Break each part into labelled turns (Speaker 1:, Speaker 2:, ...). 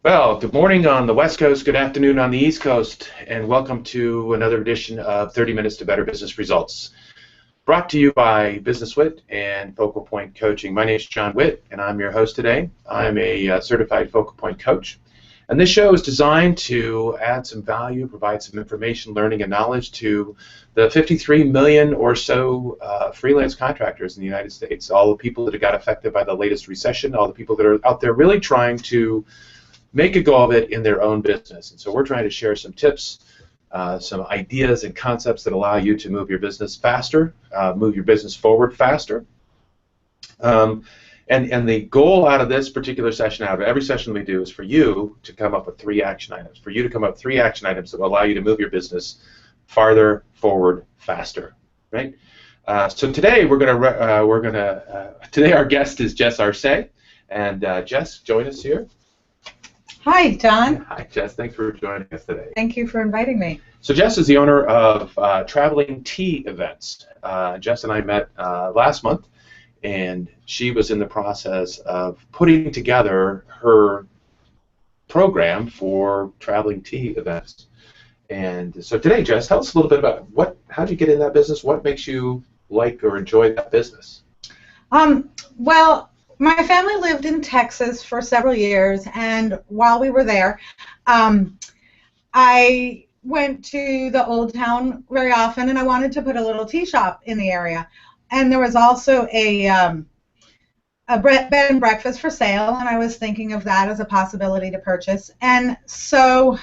Speaker 1: Well, good morning on the West Coast, good afternoon on the East Coast, and welcome to another edition of 30 Minutes to Better Business Results, brought to you by Business Wit and Focal Point Coaching. My name is John Witt, and I'm your host today. I'm a certified Focal Point coach, and this show is designed to add some value, provide some information, learning, and knowledge to the 53 million or so freelance contractors in the United States, all the people that got affected by the latest recession, all the people that are out there really trying to make a go of it in their own business. And so we're trying to share some tips, some ideas and concepts that allow you to move your business faster, move your business forward faster. And the goal out of this particular session, out of every session we do, is for you to come up with 3 action items, that will allow you to move your business farther, forward, faster, right? So today today our guest is Jess Arce, and Jess, join us here.
Speaker 2: Hi, John.
Speaker 1: Hi, Jess. Thanks for joining us today.
Speaker 2: Thank you for inviting me.
Speaker 1: So Jess is the owner of Traveling Tea Events. Jess and I met last month, and she was in the process of putting together her program for Traveling Tea Events. And so today, Jess, tell us a little bit about how did you get in that business? What makes you like or enjoy that business?
Speaker 2: Well, my family lived in Texas for several years, and while we were there, I went to the Old Town very often, and I wanted to put a little tea shop in the area. And there was also a bed and breakfast for sale, and I was thinking of that as a possibility to purchase. And so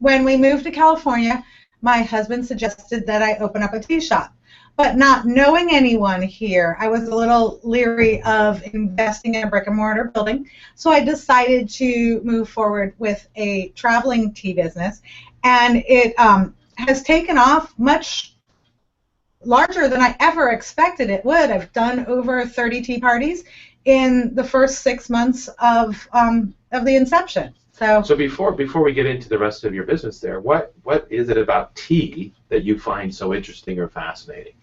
Speaker 2: when we moved to California, my husband suggested that I open up a tea shop. But not knowing anyone here, I was a little leery of investing in a brick-and-mortar building, so I decided to move forward with a traveling tea business, and it has taken off much larger than I ever expected it would. I've done over 30 tea parties in the first 6 months of the inception.
Speaker 1: So before we get into the rest of your business there, what is it about tea that you find so interesting or fascinating?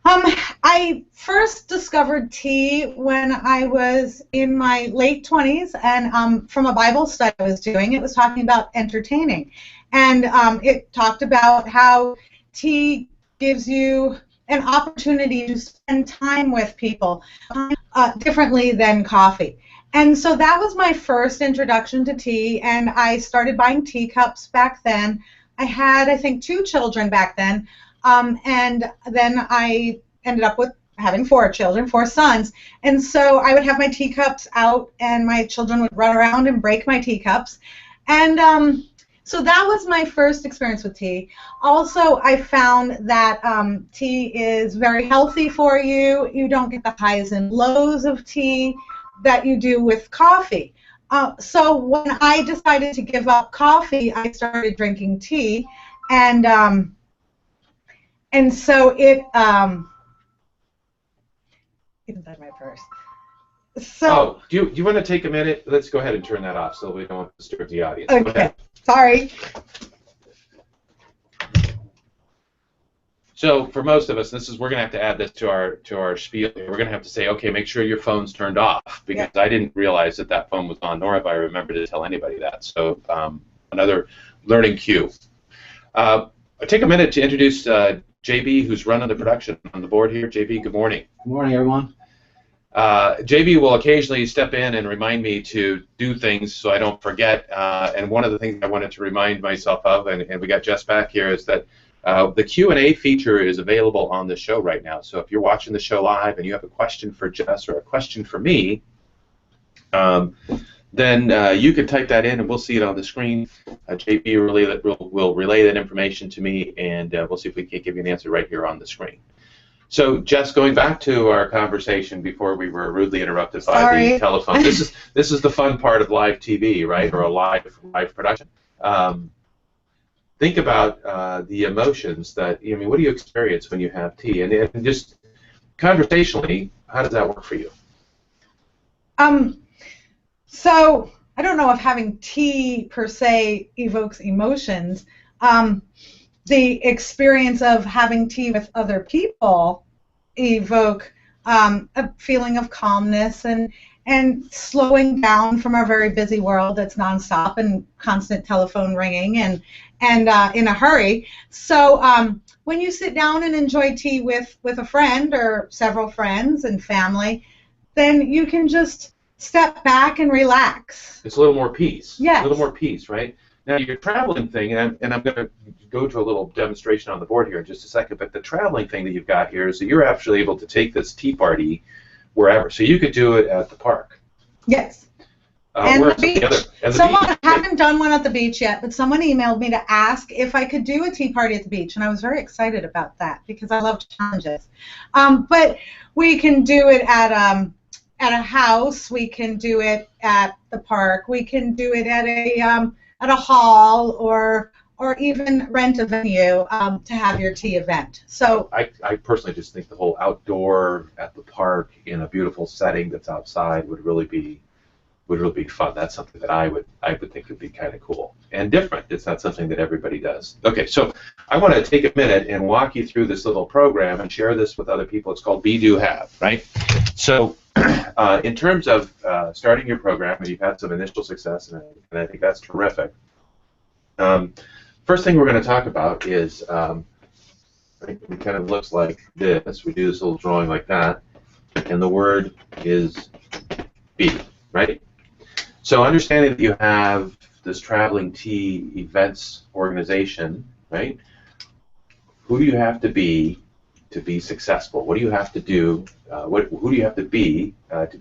Speaker 2: I first discovered tea when I was in my late 20s, and from a Bible study I was doing, it was talking about entertaining. And it talked about how tea gives you an opportunity to spend time with people differently than coffee. And so that was my first introduction to tea, and I started buying teacups back then. I had, I think, 2 children back then. And then I ended up with having 4 children, 4 sons. And so I would have my teacups out, and my children would run around and break my teacups. And so that was my first experience with tea. Also, I found that tea is very healthy for you. You don't get the highs and lows of tea that you do with coffee. So when I decided to give up coffee, I started drinking tea. And so it inside my purse. So
Speaker 1: do you want to take a minute? Let's go ahead and turn that off so we don't disturb the audience.
Speaker 2: Okay. Sorry.
Speaker 1: So for most of us, we're going to have to add this to our spiel. We're going to have to say, okay, make sure your phone's turned off, because I didn't realize that phone was on, nor have I remembered to tell anybody that. So another learning cue. Take a minute to introduce JB, who's running the production on the board here. JB, good morning.
Speaker 3: Good morning, everyone.
Speaker 1: JB will occasionally step in and remind me to do things so I don't forget. And one of the things I wanted to remind myself of, and we got Jess back here, is that the Q&A feature is available on the show right now. So if you're watching the show live and you have a question for Jess or a question for me, then you can type that in and we'll see it on the screen. JB will relay that information to me, and we'll see if we can give you an answer right here on the screen. So, Jess, going back to our conversation before we were rudely interrupted by the telephone, this is the fun part of live TV, right, or a live production. Think about the emotions that, what do you experience when you have tea? And just conversationally, how does that work for you?
Speaker 2: So I don't know if having tea per se evokes emotions. The experience of having tea with other people evoke a feeling of calmness and slowing down from our very busy world that's nonstop and constant telephone ringing and in a hurry. So when you sit down and enjoy tea with a friend or several friends and family, then you can just step back and relax.
Speaker 1: It's a little more peace.
Speaker 2: Yes.
Speaker 1: A little more peace, right? Now, your traveling thing, and I'm going to go to a little demonstration on the board here in just a second, but the traveling thing that you've got here is that you're actually able to take this tea party wherever. So you could do it at the park.
Speaker 2: Yes. And the beach.
Speaker 1: I
Speaker 2: haven't done one at the beach yet, but someone emailed me to ask if I could do a tea party at the beach, and I was very excited about that because I love challenges. But we can do it at a house. We can do it at the park. We can do it at a hall or even rent a venue to have your tea event. So
Speaker 1: I personally just think the whole outdoor at the park in a beautiful setting that's outside would really be fun. That's something that I would think would be kind of cool and different. It's not something that everybody does. Okay, so I want to take a minute and walk you through this little program and share this with other people. It's called Be Do Have, right? So in terms of starting your program, and you've had some initial success, and I think that's terrific. First thing we're going to talk about is it kind of looks like this. We do this little drawing like that, and the word is be, right? So understanding that you have this traveling tea events organization, right? Who do you have to be successful? What do you have to do? Who do you have to be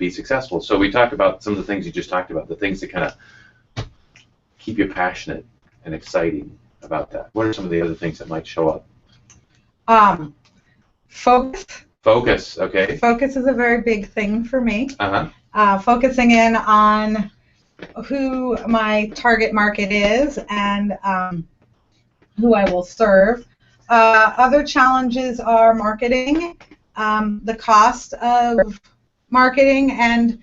Speaker 1: successful? So we talked about some of the things you just talked about, the things that kind of keep you passionate and exciting about that. What are some of the other things that might show up?
Speaker 2: Focus.
Speaker 1: Focus, okay.
Speaker 2: Focus is a very big thing for me.
Speaker 1: Uh-huh.
Speaker 2: Focusing in on who my target market is and who I will serve. Other challenges are marketing, the cost of marketing, and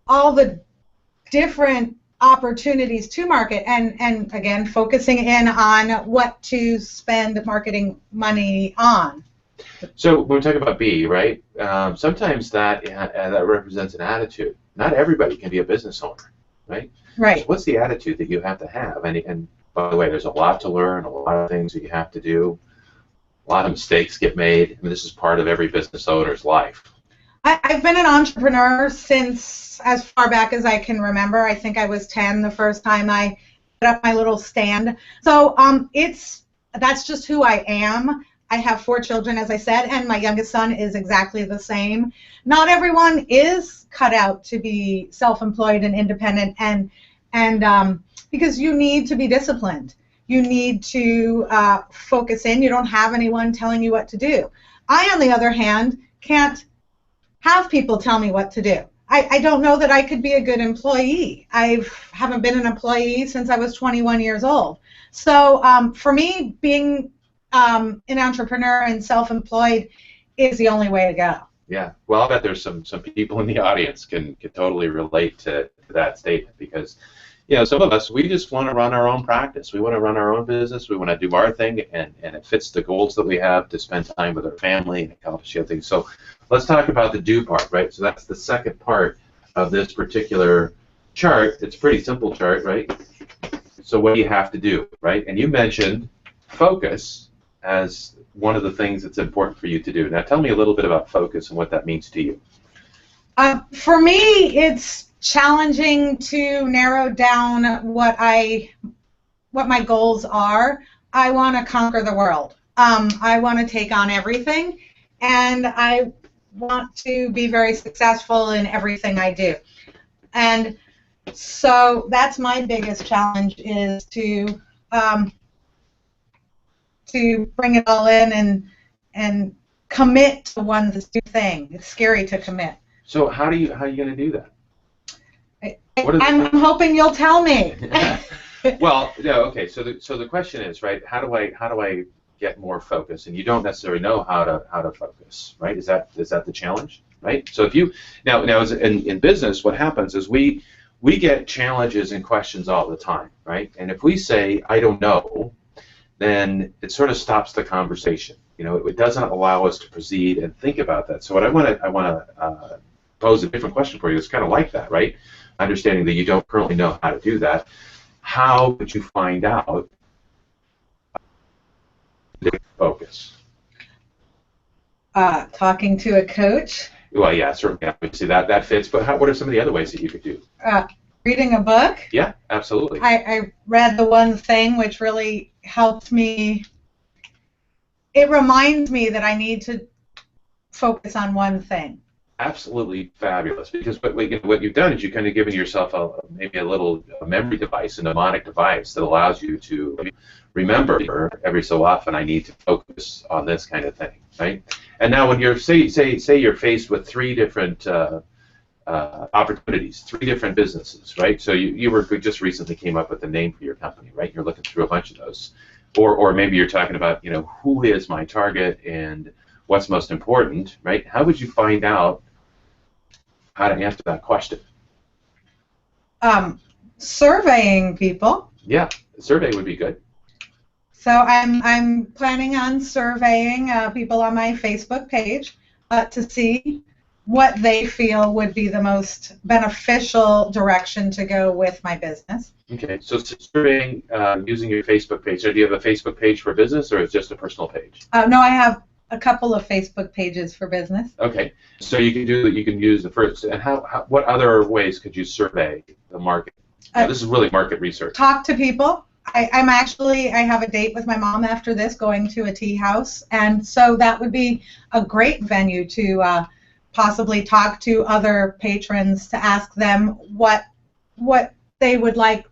Speaker 2: all the different opportunities to market, and again, focusing in on what to spend marketing money on.
Speaker 1: So when we talk about be, right, sometimes that represents an attitude. Not everybody can be a business owner, right?
Speaker 2: Right.
Speaker 1: So what's the attitude that you have to have? And by the way, there's a lot to learn, a lot of things that you have to do. A lot of mistakes get made. I mean, this is part of every business owner's life.
Speaker 2: I've been an entrepreneur since as far back as I can remember. I think I was 10 the first time I put up my little stand. So that's just who I am. I have 4 children, as I said, and my youngest son is exactly the same. Not everyone is cut out to be self-employed and independent, and because you need to be disciplined. You need to focus in. You don't have anyone telling you what to do. I, on the other hand, can't have people tell me what to do. I don't know that I could be a good employee. I haven't been an employee since I was 21 years old. So for me, being an entrepreneur and self-employed is the only way to go.
Speaker 1: Yeah, well, I bet there's some people in the audience can totally relate to that statement, because some of us, we just want to run our own practice. We want to run our own business. We want to do our thing, and it fits the goals that we have to spend time with our family and accomplish other things. So let's talk about the do part, right? So that's the second part of this particular chart. It's a pretty simple chart, right? So what do you have to do, right? And you mentioned focus as one of the things that's important for you to do. Now tell me a little bit about focus and what that means to you.
Speaker 2: For me, it's challenging to narrow down what my goals are. I want to conquer the world. I want to take on everything, and I want to be very successful in everything I do. And so that's my biggest challenge, is to bring it all in and commit to one thing. It's scary to commit.
Speaker 1: So how are you going to do that?
Speaker 2: I'm hoping you'll tell me.
Speaker 1: Well, okay. So the question is, right? How do I get more focus? And you don't necessarily know how to focus, right? Is that the challenge, right? So if you now as in business, what happens is we get challenges and questions all the time, right? And if we say I don't know, then it sort of stops the conversation. It doesn't allow us to proceed and think about that. So what I want to pose a different question for you. It's kind of like that, right? Understanding that you don't currently know how to do that. How would you find out the focus?
Speaker 2: Talking to a coach.
Speaker 1: Well, yeah, certainly. Obviously, that fits. But what are some of the other ways that you could do?
Speaker 2: Reading a book.
Speaker 1: Yeah, absolutely.
Speaker 2: I read The One Thing, which really helped me. It reminds me that I need to focus on one thing.
Speaker 1: Absolutely fabulous. Because what you've done is you've kind of given yourself maybe a little memory device, a mnemonic device that allows you to remember every so often, I need to focus on this kind of thing, right? And now when you're, say you're faced with 3 different opportunities, 3 different businesses, right? So you just recently came up with a name for your company, right? You're looking through a bunch of those. Or maybe you're talking about, who is my target and what's most important, right? How would you find out how to answer that question?
Speaker 2: Surveying people.
Speaker 1: Yeah, a survey would be good.
Speaker 2: So I'm planning on surveying people on my Facebook page to see what they feel would be the most beneficial direction to go with my business.
Speaker 1: Okay, so surveying using your Facebook page. So do you have a Facebook page for business, or is it just a personal page?
Speaker 2: No, I have a couple of Facebook pages for business.
Speaker 1: Okay, so you can use the first. And what other ways could you survey the market? Now, this is really market research.
Speaker 2: Talk to people. I have a date with my mom after this, going to a tea house, and so that would be a great venue to possibly talk to other patrons to ask them what they would like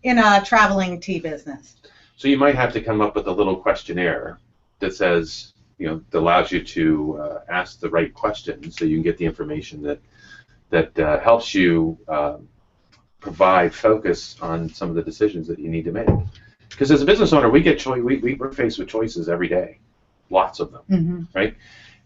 Speaker 2: in a traveling tea business.
Speaker 1: So you might have to come up with a little questionnaire that says, that allows you to ask the right questions so you can get the information that helps you provide focus on some of the decisions that you need to make. Because as a business owner, we're faced with choices every day, lots of them, right?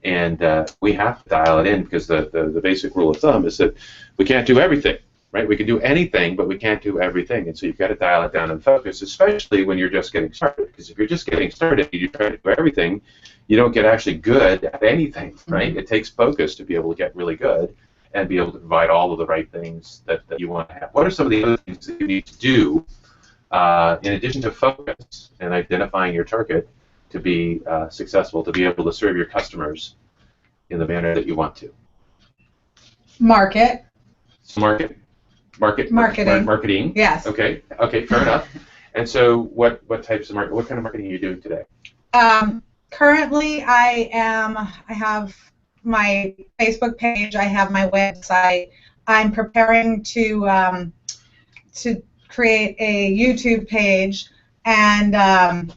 Speaker 1: And we have to dial it in, because the basic rule of thumb is that we can't do everything, right? We can do anything, but we can't do everything. And so you've got to dial it down and focus, especially when you're just getting started. Because if you're just getting started and you try to do everything, you don't get actually good at anything, right? It takes focus to be able to get really good and be able to provide all of the right things that you want to have. What are some of the other things that you need to do in addition to focus and identifying your target to be successful, to be able to serve your customers in the manner that you want to?
Speaker 2: Marketing.
Speaker 1: Marketing.
Speaker 2: Yes.
Speaker 1: Okay, fair enough. And so what types of what kind of marketing are you doing today?
Speaker 2: Currently, I have my Facebook page. I have my website. I'm preparing to create a YouTube page and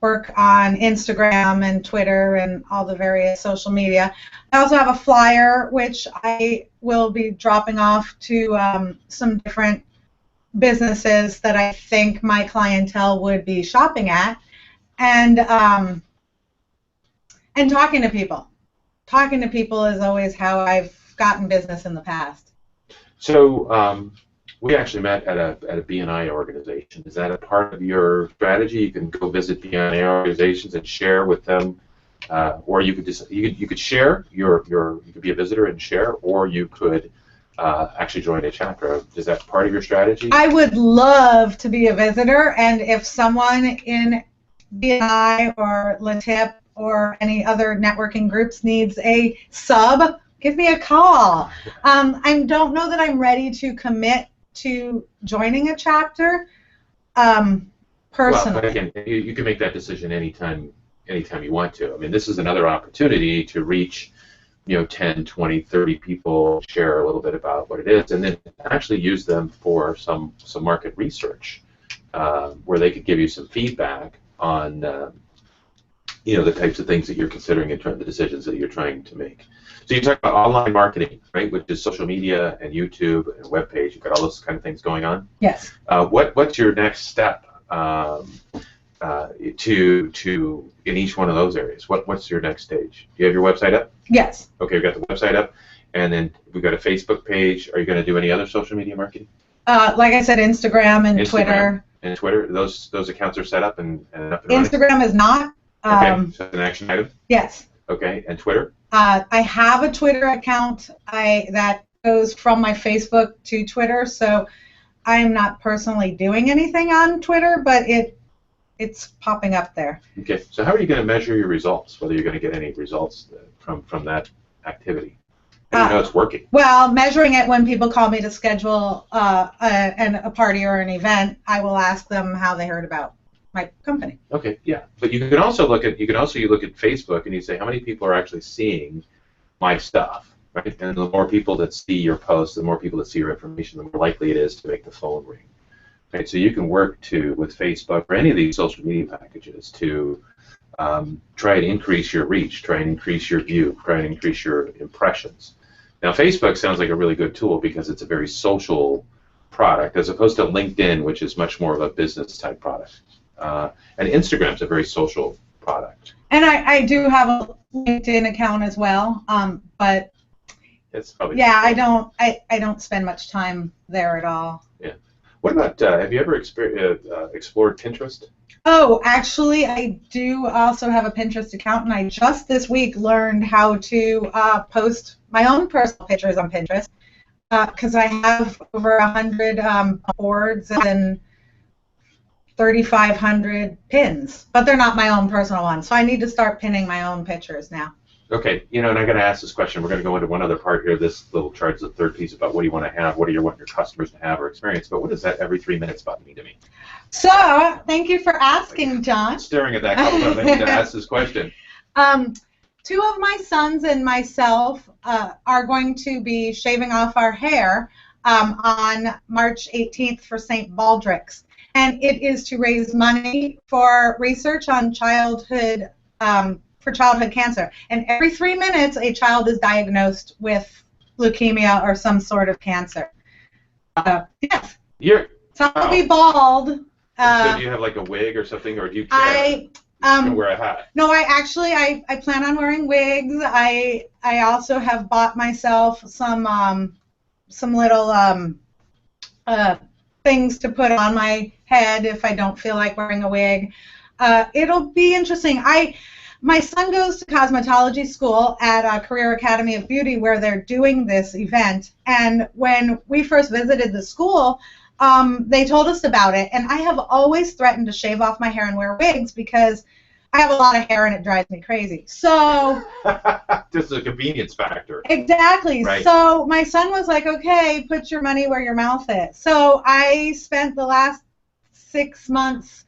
Speaker 2: work on Instagram and Twitter and all the various social media. I also have a flyer which I will be dropping off to some different businesses that I think my clientele would be shopping at, and talking to people. Talking to people is always how I've gotten business in the past.
Speaker 1: So we actually met at a B&I organization. Is that a part of your strategy? You can go visit B&I organizations and share with them, or you could share you could be a visitor and share, or you could actually join a chapter. Is that part of your strategy? I
Speaker 2: would love to be a visitor, and if someone in B&I or LaTip or any other networking groups needs a sub, give me a call. I don't know that I'm ready to commit to joining a chapter personally.
Speaker 1: Well, but again, you can make that decision anytime you want to. I mean, this is another opportunity to reach 10, 20, 30 people, share a little bit about what it is, and then actually use them for some market research where they could give you some feedback on the types of things that you're considering and the decisions that you're trying to make. So you talk about online marketing, right, which is social media and YouTube and web page. You've got all those kind of things going on.
Speaker 2: Yes.
Speaker 1: What's your next step to in each one of those areas? What's your next stage? Do you have your website up?
Speaker 2: Yes.
Speaker 1: Okay, we've got the website up, and then we've got a Facebook page. Are you going to do any other social media marketing?
Speaker 2: Like I said, Instagram and Twitter.
Speaker 1: And Twitter, those accounts are set up and up and running?
Speaker 2: Instagram is not.
Speaker 1: Okay, so it's an action item?
Speaker 2: Yes.
Speaker 1: Okay, and Twitter?
Speaker 2: I have a Twitter account that goes from my Facebook to Twitter, so I am not personally doing anything on Twitter, but it's popping up there.
Speaker 1: Okay, so how are you going to measure your results, whether you're going to get any results from that activity? How do you know it's working?
Speaker 2: Well, measuring it when people call me to schedule a party or an event, I will ask them how they heard about my company.
Speaker 1: Okay, yeah, but you can also look at Facebook and you say how many people are actually seeing my stuff, right? And the more people that see your posts, the more people that see your information, the more likely it is to make the phone ring. Right, so you can work with Facebook or any of these social media packages to try and increase your reach, try and increase your view, try and increase your impressions. Now, Facebook sounds like a really good tool because it's a very social product as opposed to LinkedIn, which is much more of a business type product. And Instagram's a very social product.
Speaker 2: And I do have a LinkedIn account as well, but
Speaker 1: it's probably
Speaker 2: I don't spend much time there at all.
Speaker 1: Yeah. What about, have you ever explored Pinterest?
Speaker 2: Oh, actually, I do also have a Pinterest account, and I just this week learned how to post my own personal pictures on Pinterest because I have over 100 boards and 3,500 pins, but they're not my own personal ones, so I need to start pinning my own pictures now.
Speaker 1: Okay, and I'm going to ask this question. We're going to go into one other part here. This little chart is the third piece about what do you want to have, what do you want your customers to have or experience, but what does that every 3 minutes button mean to me?
Speaker 2: So, thank you for asking, John.
Speaker 1: I'm staring at that couple times. I need to ask this question.
Speaker 2: 2 of my sons and myself are going to be shaving off our hair on March 18th for St. Baldrick's, and it is to raise money for research on childhood cancer. And every 3 minutes, a child is diagnosed with leukemia or some sort of cancer. Yes. So I'll be bald.
Speaker 1: So do you have like a wig or something, or do you care? You can wear a hat.
Speaker 2: No, I plan on wearing wigs. I also have bought myself some little things to put on my head if I don't feel like wearing a wig. It'll be interesting. My son goes to cosmetology school at Career Academy of Beauty where they're doing this event, and when we first visited the school, they told us about it, and I have always threatened to shave off my hair and wear wigs because I have a lot of hair and it drives me crazy. So
Speaker 1: just a convenience factor.
Speaker 2: Exactly.
Speaker 1: Right.
Speaker 2: So my son was like, okay, put your money where your mouth is. So I spent the last 6 months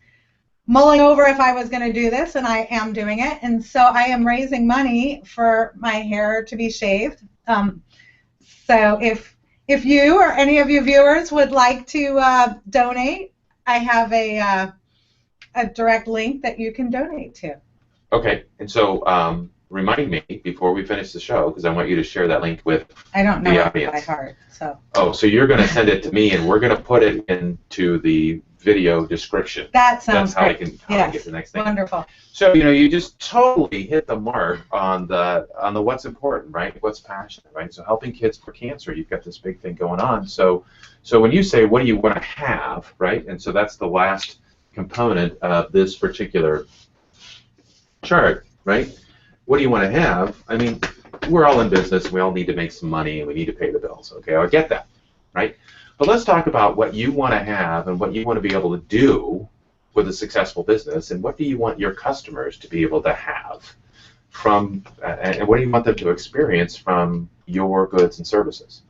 Speaker 2: mulling over if I was going to do this, and I am doing it. And so I am raising money for my hair to be shaved. So if you or any of you viewers would like to donate, I have a direct link that you can donate to.
Speaker 1: Okay, and so remind me before we finish the show, because I want you to share that link with
Speaker 2: I don't know
Speaker 1: the
Speaker 2: it
Speaker 1: audience.
Speaker 2: by heart, so.
Speaker 1: Oh, so you're going to send it to me, and we're going to put it into the video description.
Speaker 2: That sounds
Speaker 1: great.
Speaker 2: great.
Speaker 1: That's how I get the next thing.
Speaker 2: Wonderful.
Speaker 1: So you just totally hit the mark on the what's important, right? What's passionate, right? So helping kids for cancer, you've got this big thing going on. So when you say what do you want to have, right? And so that's the last component of this particular chart, right? What do you want to have? I mean, we're all in business. We all need to make some money, and we need to pay the bills. Okay, I get that, right? But let's talk about what you want to have and what you want to be able to do with a successful business, and what do you want your customers to be able to have from, and what do you want them to experience from your goods and services?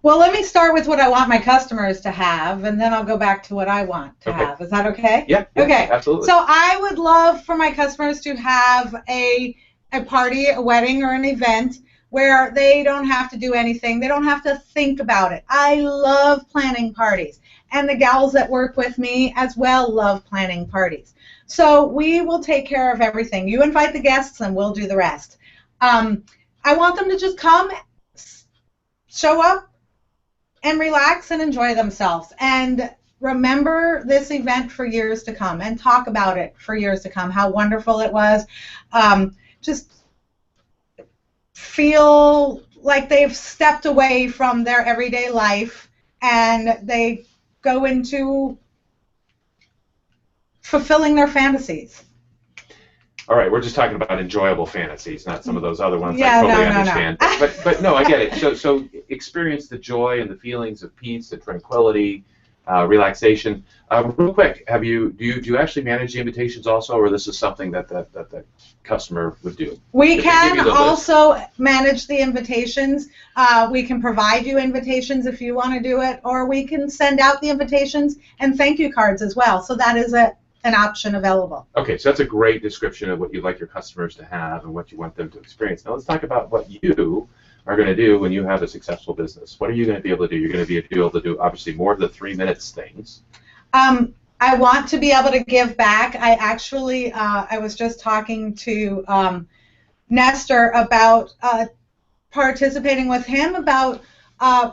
Speaker 2: Well, let me start with what I want my customers to have, and then I'll go back to what I want to have. Is that okay?
Speaker 1: Yeah,
Speaker 2: okay.
Speaker 1: Absolutely.
Speaker 2: So I would love for my customers to have a party, a wedding, or an event where they don't have to do anything. They don't have to think about it. I love planning parties, and the gals that work with me as well love planning parties. So we will take care of everything. You invite the guests, and we'll do the rest. I want them to just come, show up, and relax and enjoy themselves, and remember this event for years to come, and talk about it for years to come, how wonderful it was. Just feel like they've stepped away from their everyday life and they go into fulfilling their fantasies.
Speaker 1: All right, we're just talking about enjoyable fantasies, not some of those other ones.
Speaker 2: Yeah,
Speaker 1: I totally
Speaker 2: no, no,
Speaker 1: understand.
Speaker 2: no.
Speaker 1: But no, I get it. So experience the joy and the feelings of peace, the tranquility, relaxation. Real quick, do you actually manage the invitations also, or this is something that the customer would do?
Speaker 2: We
Speaker 1: If they give you
Speaker 2: can
Speaker 1: the list.
Speaker 2: also manage the invitations. We can provide you invitations if you want to do it, or we can send out the invitations and thank you cards as well. So that is an option available.
Speaker 1: Okay, so that's a great description of what you'd like your customers to have and what you want them to experience. Now let's talk about what you are going to do when you have a successful business. What are you going to be able to do? You're going to be able to do, obviously, more of the 3 minutes things.
Speaker 2: I want to be able to give back. I actually, I was just talking to Nestor about participating with him about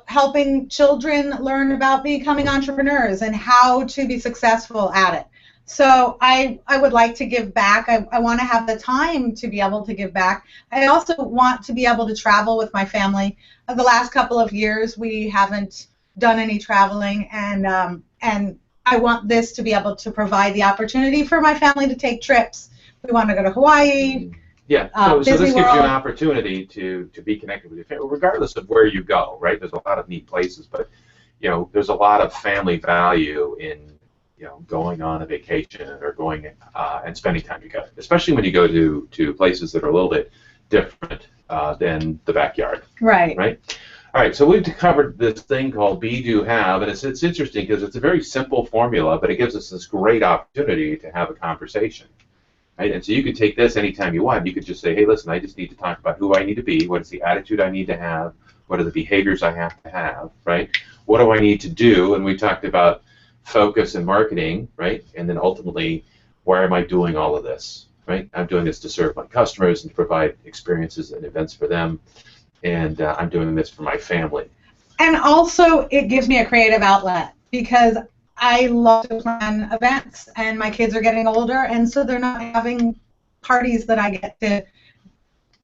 Speaker 2: helping children learn about becoming entrepreneurs and how to be successful at it. So I would like to give back. I want to have the time to be able to give back. I also want to be able to travel with my family. The last couple of years we haven't done any traveling, and I want this to be able to provide the opportunity for my family to take trips. We want to go to Hawaii.
Speaker 1: Yeah, so this
Speaker 2: Disney
Speaker 1: gives you
Speaker 2: World.
Speaker 1: an opportunity to be connected with your family, regardless of where you go, right? There's a lot of neat places, but there's a lot of family value in going on a vacation or going and spending time together, especially when you go to places that are a little bit different than the backyard.
Speaker 2: Right.
Speaker 1: Right? All right, so we've covered this thing called Be, Do, Have, and it's interesting because it's a very simple formula, but it gives us this great opportunity to have a conversation. Right? And so you could take this anytime you want. You could just say, hey, listen, I just need to talk about who I need to be, what is the attitude I need to have, what are the behaviors I have to have, right? What do I need to do? And we talked about focus and marketing, right? And then ultimately, why am I doing all of this, right? I'm doing this to serve my customers and to provide experiences and events for them, and I'm doing this for my family.
Speaker 2: And also, it gives me a creative outlet because I love to plan events, and my kids are getting older, and so they're not having parties that I get to.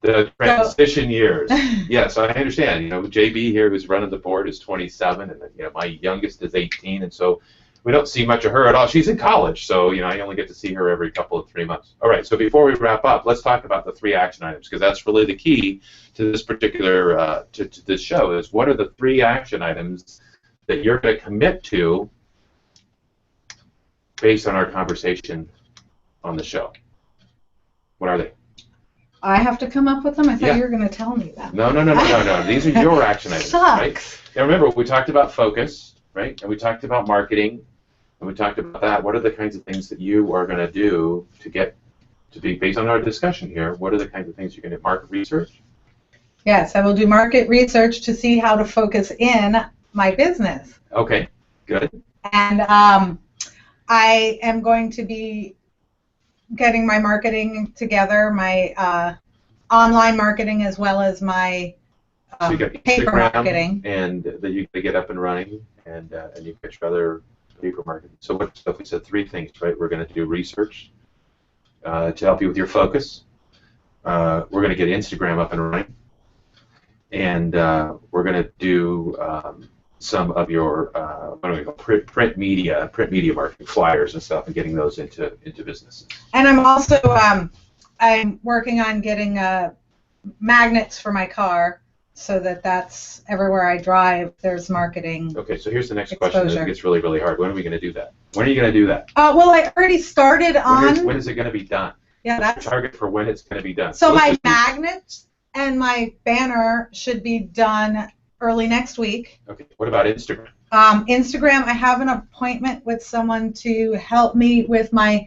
Speaker 1: The transition years. Yes, I understand. JB here, who's running the board, is 27, and my youngest is 18, and so we don't see much of her at all. She's in college, so I only get to see her every couple of 3 months. All right, so before we wrap up, let's talk about the 3 action items, because that's really the key to this particular to this show. Is what are the 3 action items that you're going to commit to based on our conversation on the show? What are they?
Speaker 2: I have to come up with them? I thought
Speaker 1: Yeah.
Speaker 2: you were going to tell me that.
Speaker 1: No. These are your action items, right? Now remember, we talked about focus, right? And we talked about marketing, and we talked about that. What are the kinds of things that you are going to do to get to be, based on our discussion here, what are the kinds of things you're going to market research?
Speaker 2: Yes, I will do market research to see how to focus in my business.
Speaker 1: Okay, good.
Speaker 2: And I am going to be getting my marketing together, my online marketing as well as my
Speaker 1: So you got
Speaker 2: paper
Speaker 1: Instagram,
Speaker 2: marketing.
Speaker 1: and that you can get up and running, and you get your other paper marketing. So what stuff? We said 3 things, right? We're going to do research to help you with your focus. We're going to get Instagram up and running, and we're going to do some of your what do we call print media marketing, flyers and stuff, and getting those into businesses.
Speaker 2: And I'm also I'm working on getting magnets for my car, so that's everywhere I drive. There's marketing.
Speaker 1: Okay, so here's the next
Speaker 2: exposure.
Speaker 1: question. It gets really, really hard. When are we going to do that? When are you going to do that?
Speaker 2: Well, I already started on.
Speaker 1: When is it going to be done?
Speaker 2: Yeah,
Speaker 1: What's
Speaker 2: that's.
Speaker 1: your target for when it's going to be done?
Speaker 2: So
Speaker 1: let's
Speaker 2: my
Speaker 1: just do-
Speaker 2: magnets and my banner should be done early next week.
Speaker 1: Okay, what about Instagram?
Speaker 2: Instagram, I have an appointment with someone to help me with my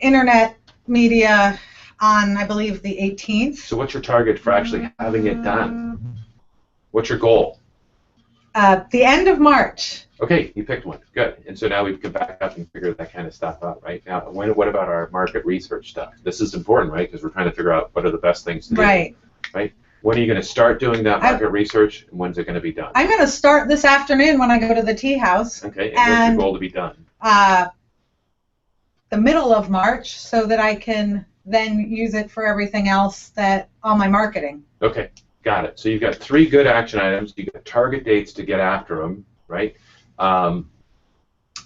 Speaker 2: internet media on, I believe, the 18th.
Speaker 1: So what's your target for actually having it done? What's your goal?
Speaker 2: The end of March.
Speaker 1: Okay, you picked one. Good. And so now we can back up and figure that kind of stuff out, right? Now, what about our market research stuff? This is important, right? Because we're trying to figure out what are the best things to do.
Speaker 2: Right.
Speaker 1: Right? When are you going to start doing that market research, and when's it going to be done?
Speaker 2: I'm going to start this afternoon when I go to the tea house.
Speaker 1: Okay, and what's your goal to be done?
Speaker 2: The middle of March, so that I can then use it for everything else, all my marketing.
Speaker 1: Okay, got it. So you've got 3 good action items. You've got target dates to get after them, right?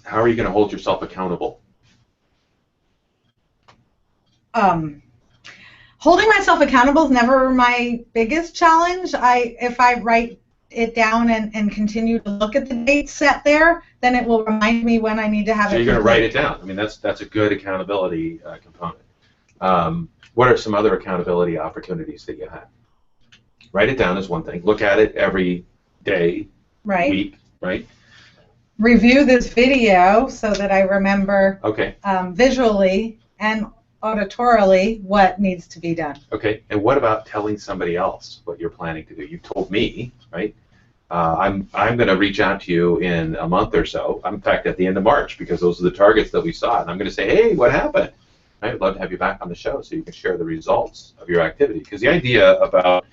Speaker 1: how are you going to hold yourself accountable?
Speaker 2: Holding myself accountable is never my biggest challenge. If I write it down and continue to look at the dates set there, then it will remind me when I need to have it.
Speaker 1: So you're going to write it down. I mean, that's a good accountability component. What are some other accountability opportunities that you have? Write it down is one thing. Look at it every day, week, right? Review
Speaker 2: this video so that I remember
Speaker 1: okay.
Speaker 2: Visually and auditorily what needs to be done.
Speaker 1: Okay, and what about telling somebody else what you're planning to do? You told me, right? I'm going to reach out to you in a month or so. In fact, at the end of March, because those are the targets that we saw, and I'm going to say, hey, what happened? I'd love to have you back on the show so you can share the results of your activity. Because the idea about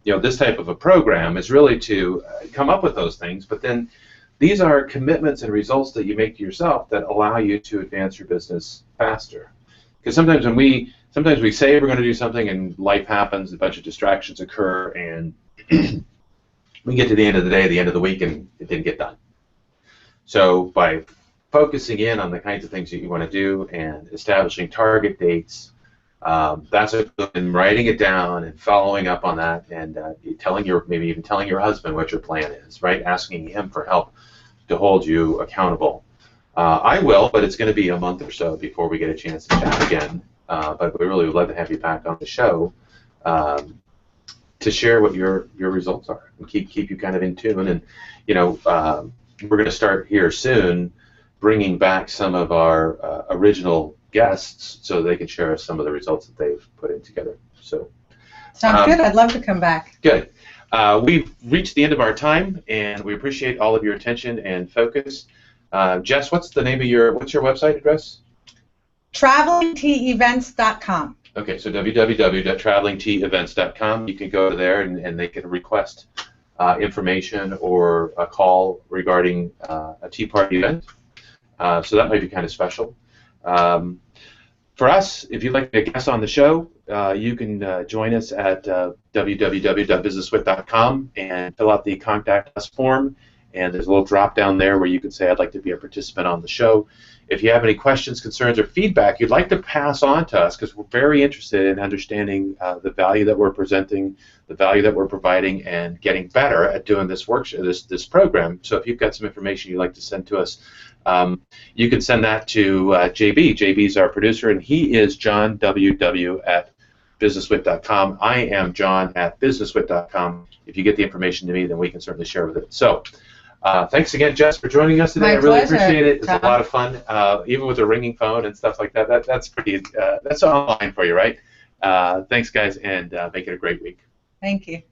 Speaker 1: this type of a program is really to come up with those things, but then these are commitments and results that you make to yourself that allow you to advance your business faster. Because sometimes we say we're going to do something and life happens, a bunch of distractions occur, and we get to the end of the day, the end of the week, and it didn't get done. So by focusing in on the kinds of things that you want to do and establishing target dates, that's and writing it down and following up on that, and maybe even telling your husband what your plan is, right? Asking him for help to hold you accountable. I will, but it's going to be a month or so before we get a chance to chat again. But we really would love to have you back on the show to share what your results are and keep you kind of in tune. And we're going to start here soon, bringing back some of our original guests so they can share us some of the results that they've put in together. So
Speaker 2: sounds good. I'd love to come back.
Speaker 1: Good. We've reached the end of our time, and we appreciate all of your attention and focus. Jess, what's the name of what's your website address?
Speaker 2: TravelingTEvents.com.
Speaker 1: Okay, so www.travelingtevents.com. You can go there and they can request information or a call regarding a tea party event. So that might be kind of special. For us, if you'd like to guest on the show, you can join us at www.businesswith.com and fill out the Contact Us form. And there's a little drop down there where you can say, I'd like to be a participant on the show. If you have any questions, concerns, or feedback you'd like to pass on to us, because we're very interested in understanding the value that we're presenting, the value that we're providing, and getting better at doing this this program. So if you've got some information you'd like to send to us, you can send that to JB. JB's our producer, and he is John WW at businesswit.com. I am John at businesswit.com. If you get the information to me, then we can certainly share with it. So thanks again, Jess, for joining us today.
Speaker 2: My
Speaker 1: I really
Speaker 2: pleasure,
Speaker 1: appreciate it. It's
Speaker 2: Tom.
Speaker 1: a lot of fun, even with a ringing phone and stuff like that. That's pretty. That's online for you, right? Thanks, guys, and make it a great week.
Speaker 2: Thank you.